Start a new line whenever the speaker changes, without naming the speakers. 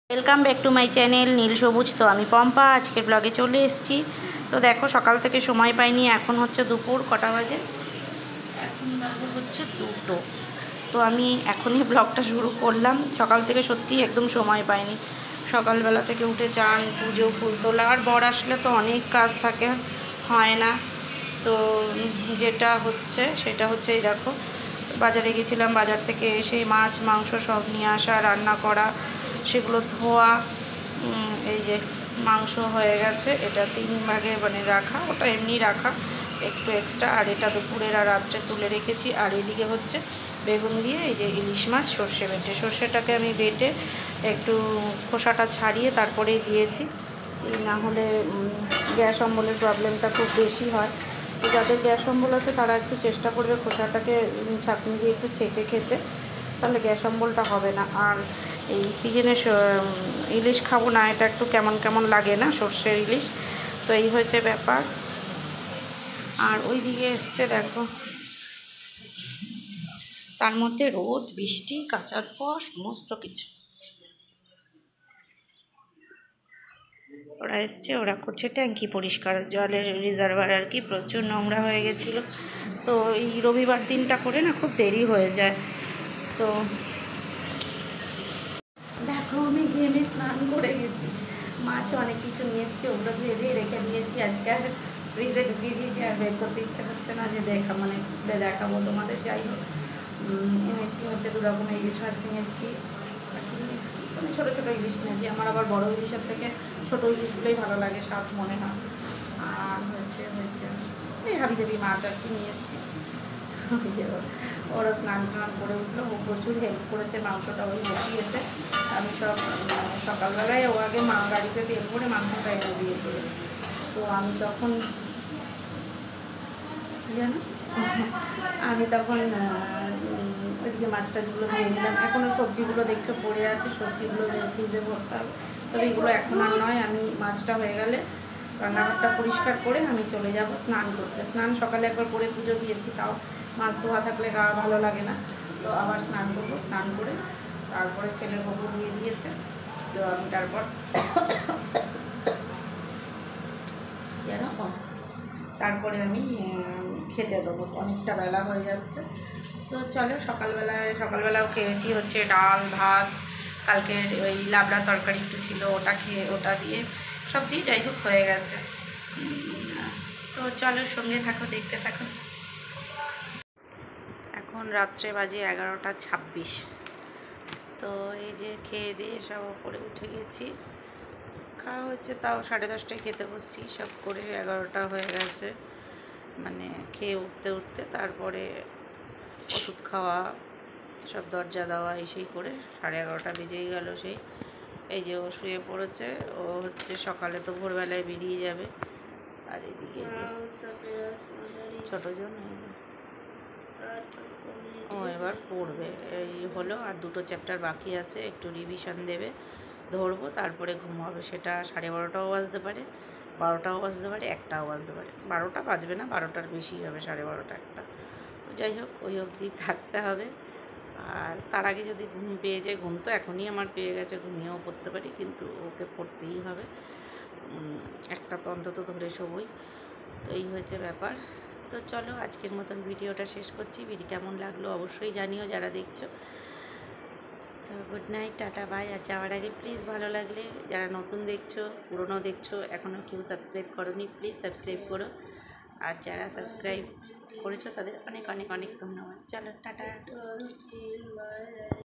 Welcome back to my channel Neel Sabuj. তো আমি পম্পা আজকের ব্লগে চলে এসেছি। তো দেখো সকাল থেকে সময় পাইনি, এখন হচ্ছে দুপুর কটা বাজে, এখন হচ্ছে 2টো। তো আমি এখনই ব্লগটা শুরু করলাম। সকাল থেকে সত্যি একদম সময় পাইনি। সকালবেলা থেকে উঠে চান, পুজো, ফুল তোলা, আর বর আসলে তো অনেক কাজ থাকে, হয় না। তো যেটা হচ্ছে সেটা হচ্ছে এই দেখো, বাজারে গেছিলাম, বাজার থেকে এসে মাছ মাংস সব নিয়ে আসা, রান্না করা, সেগুলো ধোয়া। এই যে মাংস হয়ে গেছে, এটা 3 ভাগে মানে রাখা, ওটা এমনি রাখা একটু এক্সট্রা, আর এটা দুপুরের আর রাত্রে তুলে রেখেছি। আর এদিকে হচ্ছে বেগুন দিয়ে এই যে ইলিশ মাছ সর্ষে বেটে, সর্ষেটাকে আমি বেটে একটু খোসাটা ছাড়িয়ে তারপরেই দিয়েছি, না হলে গ্যাস অম্বলের প্রবলেমটা খুব বেশি হয়। তো যাদের গ্যাস অম্বল আছে তারা একটু চেষ্টা করবে খোসাটাকে ছাঁকনি দিয়ে একটু ছেঁকে খেতে, তাহলে গ্যাস অম্বলটা হবে না। আর এই সিজনে ইলিশ খাবো না, এটা একটু কেমন কেমন লাগে না, সর্ষের ইলিশ। তো এই হয়েছে ব্যাপার। আর ওই দিকে এসছে দেখো, তার মধ্যে রোদ বৃষ্টি কাঁচা ধোয়া সমস্ত কিছু। ওরা এসছে, ওরা করছে ট্যাঙ্কি পরিষ্কার, জলের রিজার্ভার আর কি প্রচুর নোংরা হয়ে গেছিলো। তো এই রবিবার দিনটা করে না খুব দেরি হয়ে যায়। তো দেখো আমি ঘেমে স্নান করে গেছি, মাছ অনেক কিছু নিয়ে এসছি, ওগুলো ভেজে রেখে দিয়েছি। আজকে আর ফ্রিজে ঢুকিয়ে দিয়েছি, আর বের করতে ইচ্ছে হচ্ছে না যে দেখাবো তোমাদের। যাই হোক, এনেছি হচ্ছে 2 রকমের ইলিশ মাছ নিয়ে এসেছি, মানে ছোটো ছোটো ইলিশ নিয়েছি। আমার আবার বড় ইলিশের থেকে ছোটো ইলিশগুলোই ভালো লাগে, স্বাদ মনে হয়। আর হচ্ছে এই হাবিজাবি মাছ আর কি নিয়ে এসেছি। ওরা স্নান টান করে উঠলো, ও প্রচুর হেল্প করেছে, মাংসটা ওই বসিয়েছে। আমি সব সকালবেলায় ও আগে গাড়িতে তেল করে মাংসটা এনে দিয়েছিল। তো আমি তখন জানো আমি তখন ওইদিকে মাছটাগুলো দিয়ে নিলাম। এখনও সবজিগুলো দেখছো পড়ে আছে, সবজিগুলো ফ্রিজে ভরতে হবে। তবে এগুলো এখন আর নয়, আমি মাছটা হয়ে গেলে রান্নাঘরটা পরিষ্কার করে আমি চলে যাব স্নান করতে। স্নান সকালে একবার করে পুজো দিয়েছি, তাও মাছ ধোয়া থাকলে গা ভালো লাগে না। তো আবার স্নান করবো, স্নান করে তারপরে ছেলের ভোগ দিয়ে দিয়েছে। তো আমি তারপরে আমি খেতে দেবো, অনেকটা বেলা হয়ে যাচ্ছে। তো চলো, সকালবেলাও খেয়েছি হচ্ছে ডাল ভাত, কালকের ওই লাবড়া তরকারি একটু ছিল, ওটা দিয়ে সব দিয়ে যাই হোক হয়ে গেছে। তো চলো সঙ্গে থাকো, দেখতে থাকো। এখন রাত্রে বাজে 11টা 26। তো এই যে খেয়ে দিয়ে সব ওপরে উঠে গেছি, খাওয়া হচ্ছে তাও 10:30টায় খেতে বসছি, সব করে 11টা হয়ে গেছে। মানে খেয়ে উঠতে উঠতে তারপরে ওষুধ খাওয়া, সব দরজা দেওয়া এসেই করে 11:30টা বেজেই গেল। সেই এই যে ও শুয়ে পড়েছে, ও হচ্ছে সকালে তো ভোরবেলায় বেরিয়ে যাবে। আর এদিকে ছোটোজন ও এবার পড়বে, এই হলো। আর 2টো চ্যাপ্টার বাকি আছে, একটু রিভিশন দেবে, ধরবো, তারপরে ঘুমাবে। সেটা 12:30টাও বাজতে পারে, 12টাও বাজতে পারে, 1টাও বাজতে পারে। 12টা বাজবে না, 12টার বেশি হবে, 12:30 1টা। তো যাই হোক, ওই অবধি থাকতে হবে। আর তার আগে যদি ঘুম পেয়ে যায়, ঘুম তো এখনই আমার পেয়ে গেছে, ঘুমিয়েও পড়তে পারি, কিন্তু ওকে পড়তেই হবে, একটা তো অন্তত ধরে শোবই। তো এই হয়েছে ব্যাপার। তো চলো আজকের মতন ভিডিওটা শেষ করছি। ভিডিও কেমন লাগলো অবশ্যই জানিও যারা দেখছো। তো গুড নাইট, টাটা, বাই। আর যাওয়ার আগে প্লিজ ভালো লাগলে যারা নতুন দেখছো, পুরনো দেখছো, এখনও কেউ সাবস্ক্রাইব করোনি, প্লিজ সাবস্ক্রাইব করো। আর যারা সাবস্ক্রাইব করেছো তাদের অনেক অনেক অনেক ধন্যবাদ। চলো টাটা।